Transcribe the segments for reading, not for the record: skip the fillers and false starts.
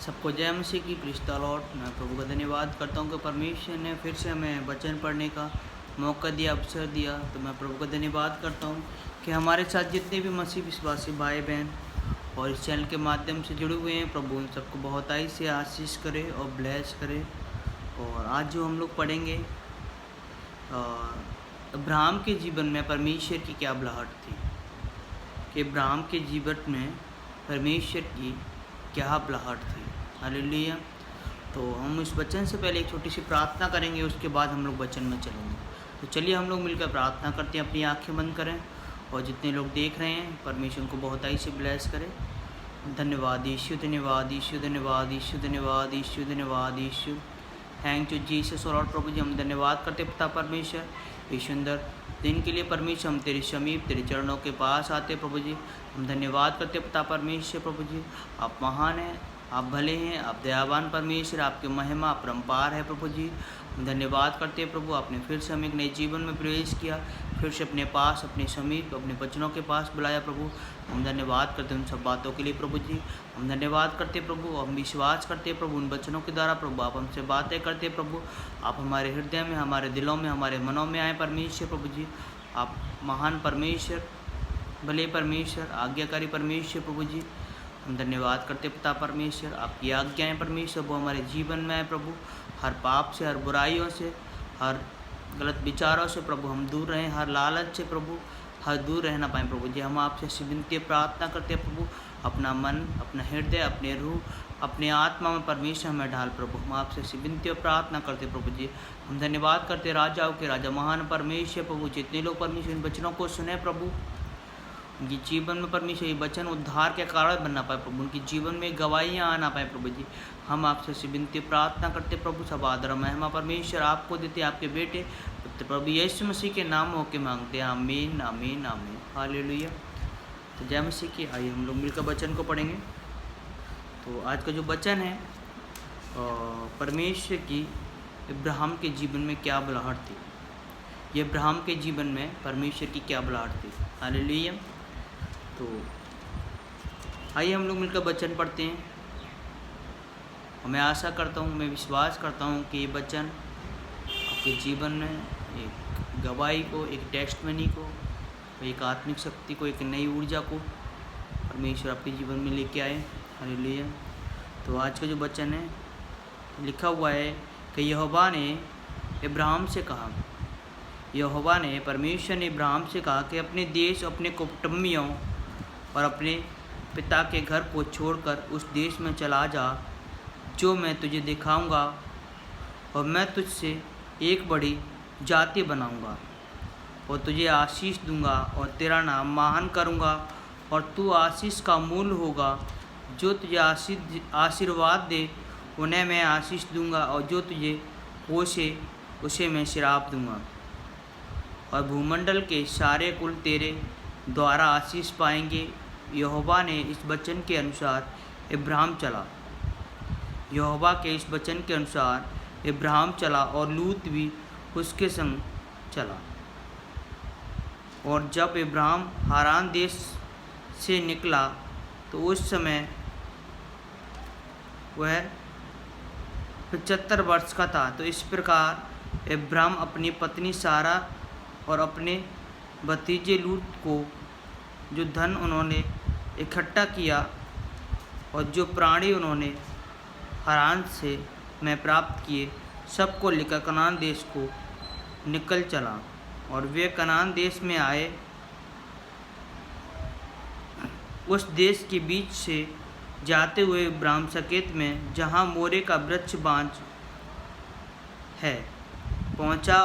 सबको जय मसीह की प्रेज़ द लॉर्ड। मैं प्रभु का धन्यवाद करता हूँ कि परमेश्वर ने फिर से हमें वचन पढ़ने का मौका दिया, अवसर दिया। तो मैं प्रभु का धन्यवाद करता हूँ कि हमारे साथ जितने भी मसीह विश्वासी भाई बहन और इस चैनल के माध्यम से जुड़े हुए हैं, प्रभु उन सबको बहुताई से आशीष करे और ब्लेस करे। और आज जो हम लोग पढ़ेंगे, अब्राहम के जीवन में परमेश्वर की क्या बुलाहट थी, कि अब्राहम के जीवन में परमेश्वर की क्या बुलाहट थी। हालेलुया। तो हम इस वचन से पहले एक छोटी सी प्रार्थना करेंगे, उसके बाद हम लोग वचन में चलेंगे। तो चलिए हम लोग मिलकर प्रार्थना करते हैं। अपनी आंखें बंद करें और जितने लोग देख रहे हैं, परमेश्वर को बहुताई से ब्लेस करें। धन्यवाद यीशु, धन्यवाद यीशु, धन्यवाद यीशु, धन्यवाद यीशु, धन्यवाद यीशु। Thank you Jesus. और प्रभु जी हम धन्यवाद करते पिता परमेश्वर इस सुंदर दिन के लिए। परमेश्वर हम तेरे समीप तेरे चरणों के पास आते प्रभु जी। हम धन्यवाद करते पिता परमेश्वर। प्रभु जी आप महान हैं, आप भले हैं, आप दयावान परमेश्वर, आपकी महिमा अपरंपार है प्रभु जी। हम धन्यवाद करते हैं प्रभु, आपने फिर से हमें एक नए जीवन में प्रवेश किया, फिर से अपने पास, अपने समीप, अपने वचनों के पास बुलाया प्रभु। हम धन्यवाद करते हैं उन सब बातों के लिए प्रभु जी। हम धन्यवाद करते प्रभु, हम विश्वास करते प्रभु उन वचनों के द्वारा प्रभु आप हमसे बातें करते प्रभु। आप हमारे हृदय में, हमारे दिलों में, हमारे मनों में आए परमेश्वर प्रभु जी। आप महान परमेश्वर, भले परमेश्वर, आज्ञाकारी परमेश्वर प्रभु जी। हम धन्यवाद करते पिता परमेश्वर, आपकी आज्ञाएं परमेश्वर वो हमारे जीवन में है प्रभु। हर पाप से, हर बुराइयों से, हर गलत विचारों से प्रभु हम दूर रहें, हर लालच से प्रभु हर दूर रहना पाएँ प्रभु जी। हम आपसे विनती प्रार्थना करते हैं प्रभु, अपना मन, अपना हृदय, अपने रूह, अपने आत्मा में परमेश्वर हमें ढाल प्रभु। हम आपसे विनती और प्रार्थना करते प्रभु जी। हम धन्यवाद करते राजाओं के राजा महान परमेश्वर प्रभु। जितने लोग परमेश्वर इन वचनों को सुने प्रभु, उनके जीवन में परमेश्वर ये वचन उद्धार के कारण बनना पाए प्रभु, उनके जीवन में गवाहियाँ आना पाए प्रभु जी। हम आपसे विनती प्रार्थना करते प्रभु। सब आदर महिमा परमेश्वर आपको देते, आपके बेटे प्रभु यीशु मसीह के नाम होके मांगते हैं। आमीन आमीन आमीन। हालेलुया। तो जय मसीह की। आइए हम लोग मिलकर वचन को पढ़ेंगे। तो आज का जो वचन है, परमेश्वर की अब्राहम के जीवन में क्या बुलाहट थी। ये अब्राहम के जीवन में परमेश्वर की क्या बुलाहट थी। हालेलुया। तो आइए हम लोग मिलकर वचन पढ़ते हैं। मैं आशा करता हूँ, मैं विश्वास करता हूँ कि ये वचन आपके जीवन में एक गवाही को, एक टेस्टमनी को, एक आत्मिक शक्ति को, एक नई ऊर्जा को परमेश्वर आपके जीवन में लेके आए। हालेलुया। तो आज का जो वचन है, लिखा हुआ है कि यहोवा ने अब्राहम से कहा, यहोवा ने, परमेश्वर ने अब्राहम से कहा कि अपने देश, अपने कुटुंबियों और अपने पिता के घर को छोड़कर उस देश में चला जा जो मैं तुझे दिखाऊंगा, और मैं तुझसे एक बड़ी जाति बनाऊंगा और तुझे आशीष दूंगा और तेरा नाम महान करूंगा और तू आशीष का मूल होगा। जो तुझे आशीर्वाद दे उन्हें मैं आशीष दूंगा, और जो तुझे पोषे उसे मैं श्राप दूंगा। और भूमंडल के सारे कुल तेरे द्वारा आशीष पाएंगे। यहोवा ने इस वचन के अनुसार अब्राहम चला। यहोवा के इस वचन के अनुसार अब्राहम चला और लूत भी उसके संग चला। और जब अब्राहम हारान देश से निकला तो उस समय वह 75 वर्ष का था। तो इस प्रकार अब्राहम अपनी पत्नी सारा और अपने भतीजे लूत को जो धन उन्होंने इकट्ठा किया और जो प्राणी उन्होंने हारान से में प्राप्त किए, सबको लेकर कनान देश को निकल चला। और वे कनान देश में आए। उस देश के बीच से जाते हुए अब्राहम सकेत में, जहाँ मोरे का वृक्ष बाँझ है, पहुँचा।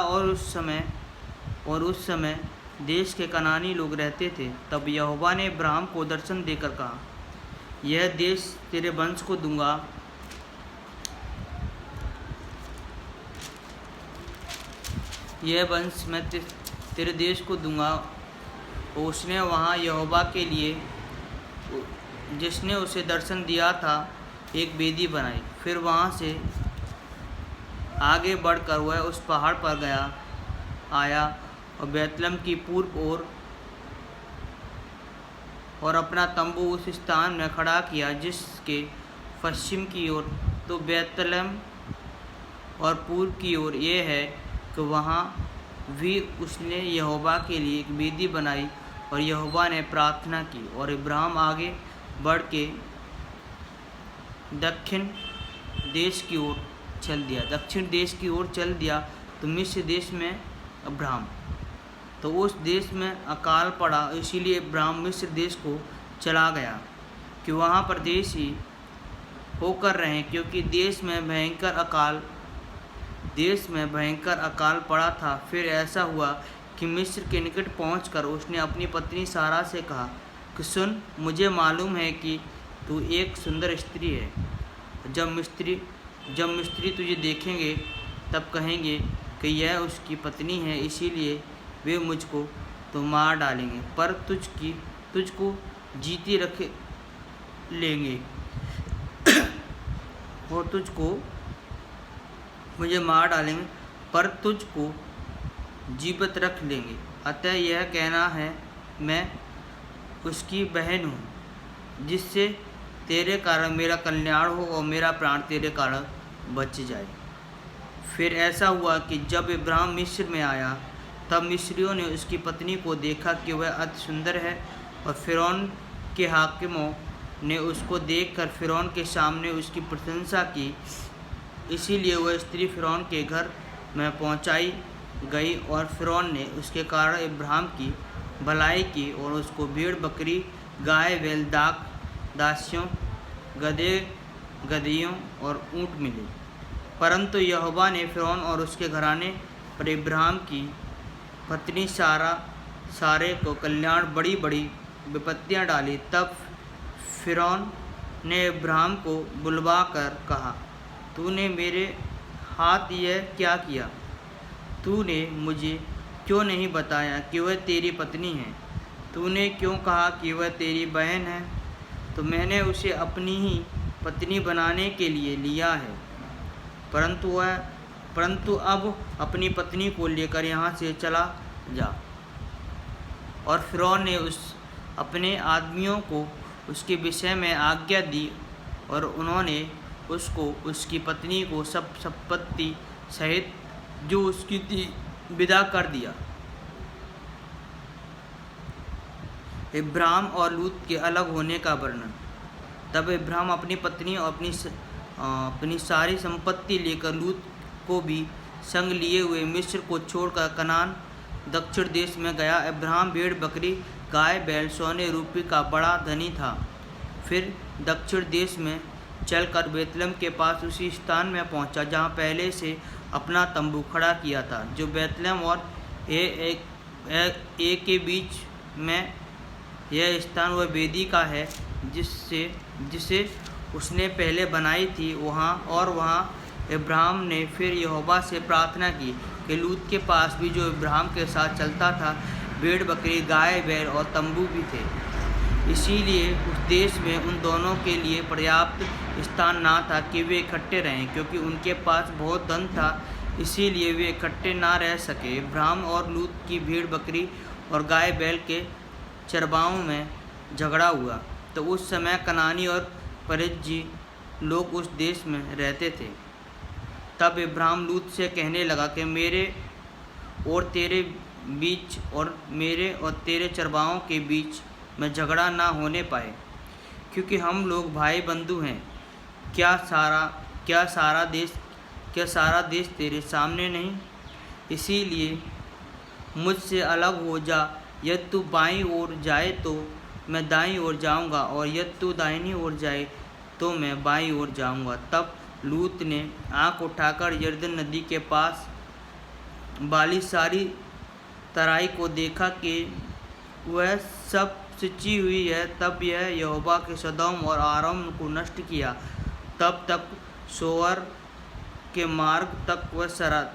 और उस समय देश के कनानी लोग रहते थे। तब यहोवा ने अब्राहम को दर्शन देकर कहा, यह देश तेरे वंश को दूंगा। यह वंश मैं तेरे देश को दूंगा। और उसने वहाँ यहोवा के लिए, जिसने उसे दर्शन दिया था, एक वेदी बनाई। फिर वहाँ से आगे बढ़कर वह उस पहाड़ पर आया और बैतलहम की पूर्व ओर और अपना तंबू उस स्थान में खड़ा किया जिसके पश्चिम की ओर तो बैतलहम और पूर्व की ओर ये है कि वहाँ भी उसने यहोवा के लिए एक वेदी बनाई और यहोवा ने प्रार्थना की। और इब्राहिम आगे बढ़ के दक्षिण देश की ओर चल दिया। दक्षिण देश की ओर चल दिया तो मिस्र देश में अब्राहम, तो उस देश में अकाल पड़ा, इसीलिए इब्राहिम मिस्र देश को चला गया कि वहाँ परदेशी होकर रहें, क्योंकि देश में भयंकर अकाल पड़ा था। फिर ऐसा हुआ कि मिस्र के निकट पहुंचकर उसने अपनी पत्नी सारा से कहा कि सुन, मुझे मालूम है कि तू एक सुंदर स्त्री है। जब मिस्त्री तुझे देखेंगे तब कहेंगे कि यह उसकी पत्नी है, इसीलिए वे मुझको तो मार डालेंगे, पर तुझको जीती रख लेंगे और तुझको मुझे मार डालेंगे पर तुझको जीवित रख लेंगे। अतः यह कहना है, मैं उसकी बहन हूँ, जिससे तेरे कारण मेरा कल्याण हो और मेरा प्राण तेरे कारण बच जाए। फिर ऐसा हुआ कि जब इब्राहिम मिस्र में आया तब मिस्रियों ने उसकी पत्नी को देखा कि वह अति सुंदर है, और फ़िरौन के हाकिमों ने उसको देखकर फ़िरौन के सामने उसकी प्रशंसा की। इसीलिए वह स्त्री फ़िरौन के घर में पहुंचाई गई और फ़िरौन ने उसके कारण इब्राहिम की भलाई की और उसको भेड़ बकरी, गाय बैल, दासियों, गधे गधियों और ऊँट मिले। परंतु यहोवा ने फ़िरौन और उसके घराने पर इब्राहिम की पत्नी सारे को कल्याण बड़ी बड़ी विपत्तियाँ डाली। तब फ़िरौन ने इब्राहिम को बुलवा कर कहा, तूने मेरे हाथ यह क्या किया? तूने मुझे क्यों नहीं बताया कि वह तेरी पत्नी है? तूने क्यों कहा कि वह तेरी बहन है? तो मैंने उसे अपनी ही पत्नी बनाने के लिए लिया है। परंतु अब अपनी पत्नी को लेकर यहाँ से चला जा। और फ़िरौन ने अपने आदमियों को उसके विषय में आज्ञा दी और उन्होंने उसको उसकी पत्नी को सब संपत्ति सहित जो उसकी थी विदा कर दिया। इब्राहिम और लूत के अलग होने का वर्णन। तब इब्राहिम अपनी पत्नी और अपनी सारी संपत्ति लेकर लूत को भी संग लिए हुए मिस्र को छोड़कर कनान दक्षिण देश में गया। इब्राहिम भेड़ बकरी, गाय बैल, सोने रूपी का बड़ा धनी था। फिर दक्षिण देश में चलकर बैतलहम के पास उसी स्थान में पहुंचा जहां पहले से अपना तंबू खड़ा किया था, जो बैतलहम और ए के बीच में। यह स्थान वह वेदी का है जिसे उसने पहले बनाई थी। वहाँ इब्राहिम ने फिर यहोवा से प्रार्थना की कि लूत के पास भी, जो इब्राहिम के साथ चलता था, भेड़ बकरी, गाय बैल और तंबू भी थे। इसीलिए उस देश में उन दोनों के लिए पर्याप्त स्थान ना था कि वे इकट्ठे रहें, क्योंकि उनके पास बहुत धन था, इसीलिए वे इकट्ठे ना रह सके। इब्राहिम और लूत की भेड़ बकरी और गाय बैल के चरवाहों में झगड़ा हुआ। तो उस समय कनानी और परिज्जी लोग उस देश में रहते थे। तब इब्राहिम लूत से कहने लगा कि मेरे और तेरे बीच और मेरे और तेरे चरवाहों के बीच में झगड़ा ना होने पाए, क्योंकि हम लोग भाई बंधु हैं। क्या सारा देश तेरे सामने नहीं? इसीलिए मुझसे अलग हो जा। यदि तू बाईं ओर जाए तो मैं दाईं ओर जाऊंगा, और यदि तू दाहिनी ओर जाए तो मैं बाईं ओर जाऊंगा। तब लूत ने आँख उठाकर यरदन नदी के पास वाली सारी तराई को देखा कि वह सब सिंची हुई है। तब यह यहोवा के सदोम और आराम को नष्ट किया। तब तक सोअर के मार्ग तक वह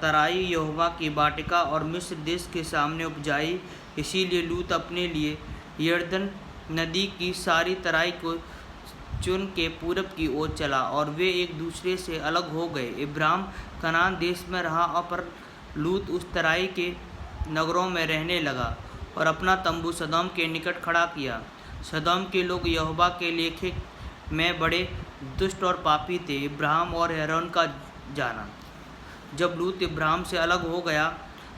तराई यहोवा की वाटिका और मिस्र देश के सामने उपजाई। इसीलिए लूत अपने लिए यरदन नदी की सारी तराई को चुन के पूरब की ओर चला, और वे एक दूसरे से अलग हो गए। इब्राहिम कनान देश में रहा, पर लूत उस तराई के नगरों में रहने लगा और अपना तंबू सदोम के निकट खड़ा किया। सदोम के लोग यहोवा के लेखे में बड़े दुष्ट और पापी थे। इब्राहिम और हैरोन का जाना। जब लूत इब्राहिम से अलग हो गया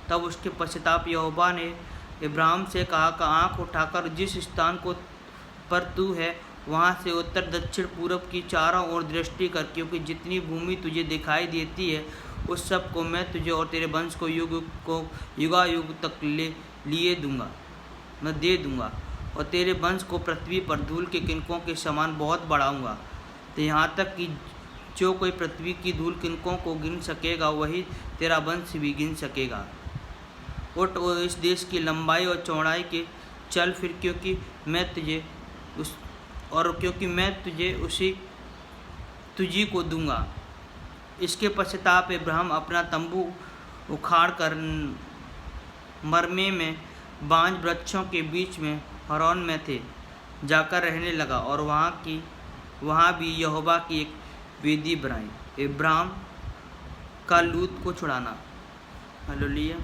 तब उसके पश्चाताप यहोवा ने इब्राहिम से कहा कि आँख उठाकर जिस स्थान को पर तू है वहाँ से उत्तर दक्षिण पूरब की चारों ओर दृष्टि कर, क्योंकि जितनी भूमि तुझे दिखाई देती है उस सब को मैं तुझे और तेरे वंश को युगायुग तक लिए दूंगा, मैं दे दूंगा, और तेरे वंश को पृथ्वी पर धूल के किनकों के समान बहुत बढ़ाऊंगा। तो यहाँ तक कि जो कोई पृथ्वी की धूल किनकों को गिन सकेगा वही तेरा वंश भी गिन सकेगा। उठ और इस देश की लंबाई और चौड़ाई के चल फिर, क्योंकि मैं तुझे तुझी को दूंगा। इसके पश्चाताप इब्राहिम अपना तंबू उखाड़ कर मरमे में बांज वृक्षों के बीच में हरौन में थे जाकर रहने लगा, और वहाँ भी यहोवा की एक वेदी बनाई। इब्राहिम का लूत को छुड़ाना। हालेलुया।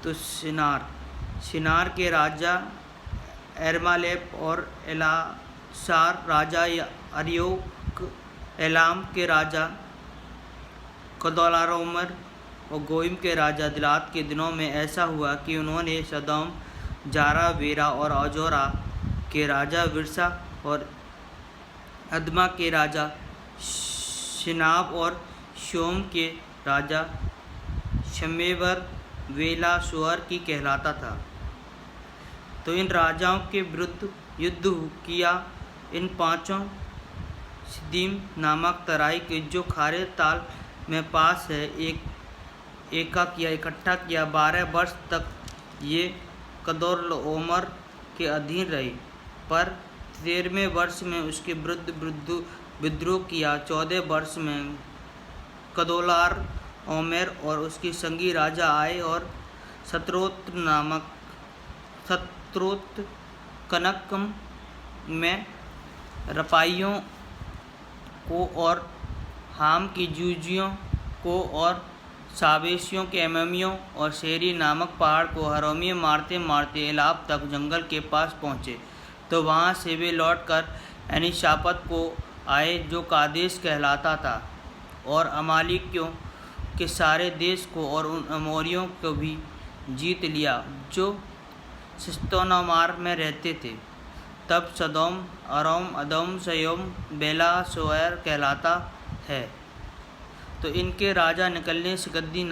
तो शिनार के राजा एरमालेप और एलासार राजा अरियोक, एलाम के राजा कदोलारोमर और गोइम के राजा दिलात के दिनों में ऐसा हुआ कि उन्होंने सदोम, जारा, वेरा और अजोरा के राजा विरसा और अदमा के राजा शिनाब और शोम के राजा शमेवर वेला सुअर की कहलाता था। तो इन राजाओं के विरुद्ध युद्ध किया। इन पांचों सिद्दीम नामक तराई के जो खारे ताल में पास है इकट्ठा किया। 12 वर्ष तक ये कदोर्लाओमर के अधीन रही, पर 13वें वर्ष में उसके विरुद्ध विद्रोह किया। 14 वर्ष में कदोलाओमेर और उसके संगी राजा आए और सत्रोत कनकम में रपाइयों को और हाम की जूजियों को और सावेशियों के एममियों और शेरी नामक पहाड़ को हरोमी मारते मारते एलाब तक जंगल के पास पहुँचे। तो वहाँ से वे लौटकर एनीशापत को आए जो कादेश कहलाता था, और अमालिकियों के सारे देश को और उन अमोरियों को भी जीत लिया जो सिस्तोनामार में रहते थे। तब सदोम, अरोम, अदोम, सयोम, बेला, सोयर कहलाता है। तो इनके राजा निकलने सिकद्दी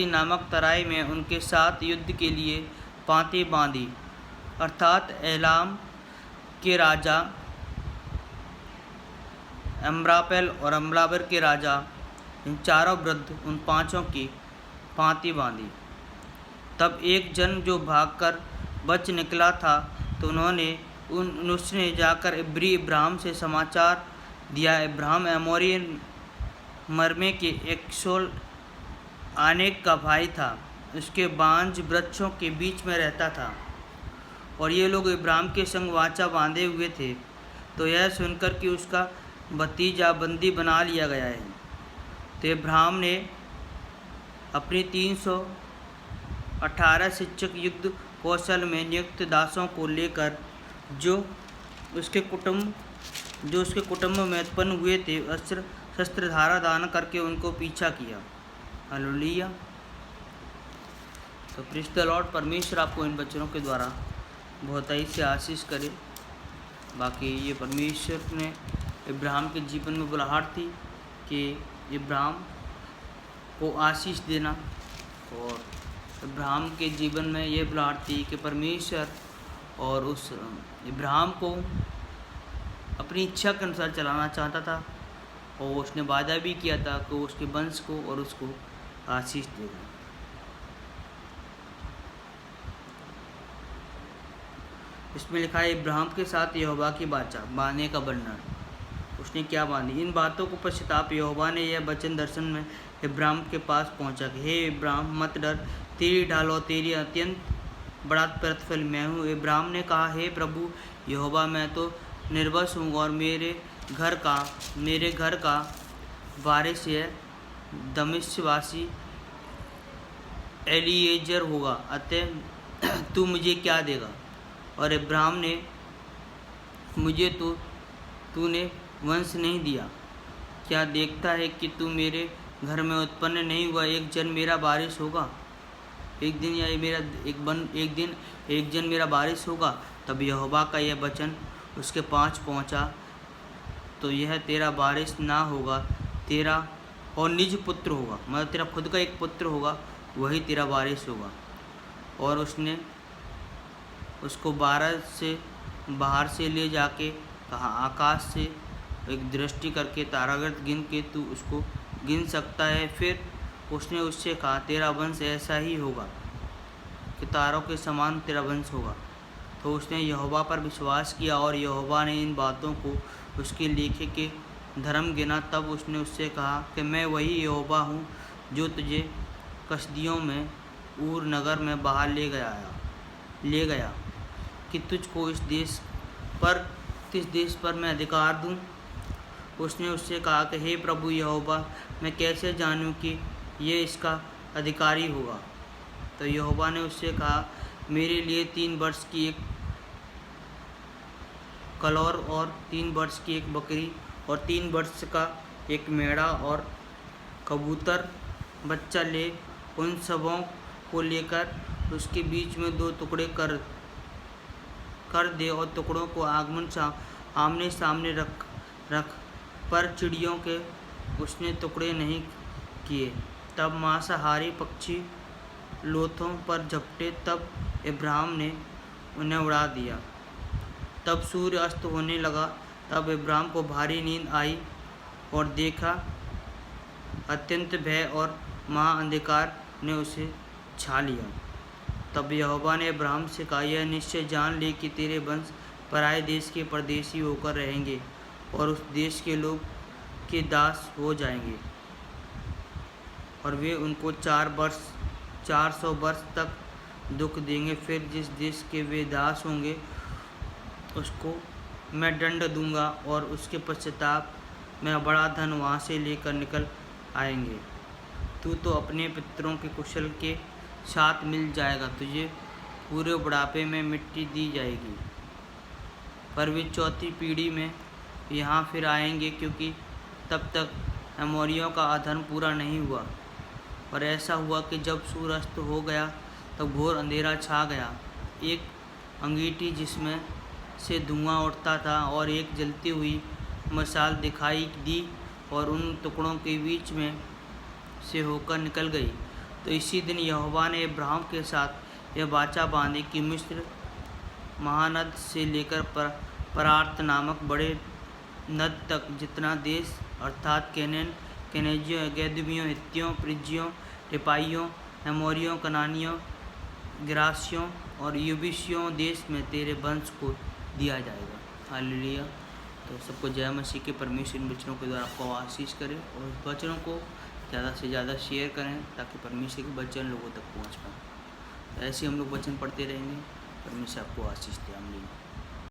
नामक तराई में उनके साथ युद्ध के लिए पाँति बांधी, अर्थात एलाम के राजा अम्रापेल और अम्राबर के राजा, इन चारों वृद्ध उन पांचों की पाँति बांधी। तब एक जन जो भागकर बच निकला था, तो उसने जाकर इब्राहिम से समाचार दिया। इब्राहिम एमोरी मरमे के एक्सोल आनेक का भाई था, उसके बांज वृक्षों के बीच में रहता था, और ये लोग इब्राहिम के संग वाचा बांधे हुए थे। तो यह सुनकर कि उसका भतीजा बंदी बना लिया गया है, तो इब्राहिम ने अपनी 318 शिक्षक युद्ध कौशल में नियुक्त दासों को लेकर जो उसके कुटुंब में उत्पन्न हुए थे शस्त्र धारा दान करके उनको पीछा किया। हालेलुया। तो प्रेज़ द लॉर्ड। परमेश्वर आपको इन वचनों के द्वारा बहुत ही से आशीष करे। बाकी ये परमेश्वर ने इब्राहिम के जीवन में बुलाहट थी कि इब्राहिम को आशीष देना, और इब्राहिम के जीवन में ये बुलाहट थी कि परमेश्वर और उस इब्राहिम को अपनी इच्छा के अनुसार चलाना चाहता था, और उसने वादा भी किया था कि उसके वंश को और उसको आशीष देगा। इसमें लिखा है इब्राहिम के साथ यहोवा की वाचा बांधने का वर्णन। उसने क्या बांधी? इन बातों को पश्चाताप यहोवा ने यह वचन दर्शन में इब्राहिम के पास पहुंचा कि हे इब्राहिम मत डर, तेरी ढाल और तेरी अत्यंत बड़ा प्रतिफल मैं हूँ। इब्राहिम ने कहा, हे प्रभु यहोवा, मैं तो निर्वंश हूँ और मेरे घर का वारिस यह दमिश्कवासी एलीएजर होगा, अतः तू मुझे क्या देगा? और इब्राहिम ने, मुझे तो तूने वंश नहीं दिया? क्या देखता है कि तू मेरे घर में उत्पन्न नहीं हुआ? एक जन मेरा वारिस होगा, एक दिन एक जन मेरा वारिस होगा। तब यहोवा का यह वचन उसके पास पहुंचा, तो यह तेरा वारिस ना होगा, तेरा और निज पुत्र होगा, मतलब तेरा खुद का एक पुत्र होगा, वही तेरा वारिस होगा। और उसने उसको बाहर से ले जाके कहा, आकाश से एक दृष्टि करके तारागण गिन के तू उसको गिन सकता है? फिर उसने उससे कहा, तेरा वंश ऐसा ही होगा कि तारों के समान तेरा वंश होगा। तो उसने यहोवा पर विश्वास किया और यहोवा ने इन बातों को उसके लेखे के धर्म गिना। तब उसने उससे कहा कि मैं वही यहोवा हूँ जो तुझे कसदियों में ऊर नगर में बाहर ले गया कि तुझको इस देश पर मैं अधिकार दूँ। उसने उससे कहा कि हे प्रभु यहोवा, मैं कैसे जानूँ कि ये इसका अधिकारी होगा? तो यहोवा ने उससे कहा, मेरे लिए 3 वर्ष की एक कलौर और 3 वर्ष की एक बकरी और 3 वर्ष का एक मेढ़ा और कबूतर बच्चा ले, उन सबों को लेकर उसके बीच में 2 टुकड़े कर दे और टुकड़ों को आमने सामने रख। पर चिड़ियों के उसने टुकड़े नहीं किए। तब मांसाहारी पक्षी लोथों पर झपटे, तब इब्राहिम ने उन्हें उड़ा दिया। तब सूर्य अस्त होने लगा। तब इब्राहिम को भारी नींद आई और देखा, अत्यंत भय और महाअंधकार ने उसे छा लिया। तब यहोवा ने इब्राहिम से कहा, यह निश्चय जान ले कि तेरे वंश पराए देश के परदेशी होकर रहेंगे और उस देश के लोग के दास हो जाएंगे, और वे उनको 400 वर्ष तक दुख देंगे। फिर जिस देश के वे दास होंगे उसको मैं दंड दूंगा और उसके पश्चाताप में बड़ा धन वहाँ से लेकर निकल आएंगे। तू तो अपने पितरों के कुशल के साथ मिल जाएगा, तुझे पूरे बुढ़ापे में मिट्टी दी जाएगी। पर वे 4थी पीढ़ी में यहाँ फिर आएंगे, क्योंकि तब तक अमोरियों का अधर्म पूरा नहीं हुआ। और ऐसा हुआ कि जब सूर्य अस्त हो गया तब घोर अंधेरा छा गया। एक अंगीठी जिसमें से धुआं उठता था और एक जलती हुई मशाल दिखाई दी और उन टुकड़ों के बीच में से होकर निकल गई। तो इसी दिन यहोवा ने इब्राहिम के साथ यह वाचा बांधी कि मिस्र महानद से लेकर परार्त नामक बड़े नद तक जितना देश, अर्थात केनेजियों, गैदुबियों, हित्तियों, परिज्जियों, रिपाइयों, एमोरियों, कनानियों, गिरासियों और यबूसियों देश में तेरे वंश को दिया जाएगा। हालेलुया। तो सबको जय मसीह के परमेश्वर इन वचनों के द्वारा आपको आशीष करे और इस वचनों को ज़्यादा से ज़्यादा शेयर करें ताकि परमेश्वर के वचन लोगों तक पहुँच पाए। तो ऐसे हम लोग वचन पढ़ते रहेंगे। परमेश्वर आपको आशीष दे। आमीन।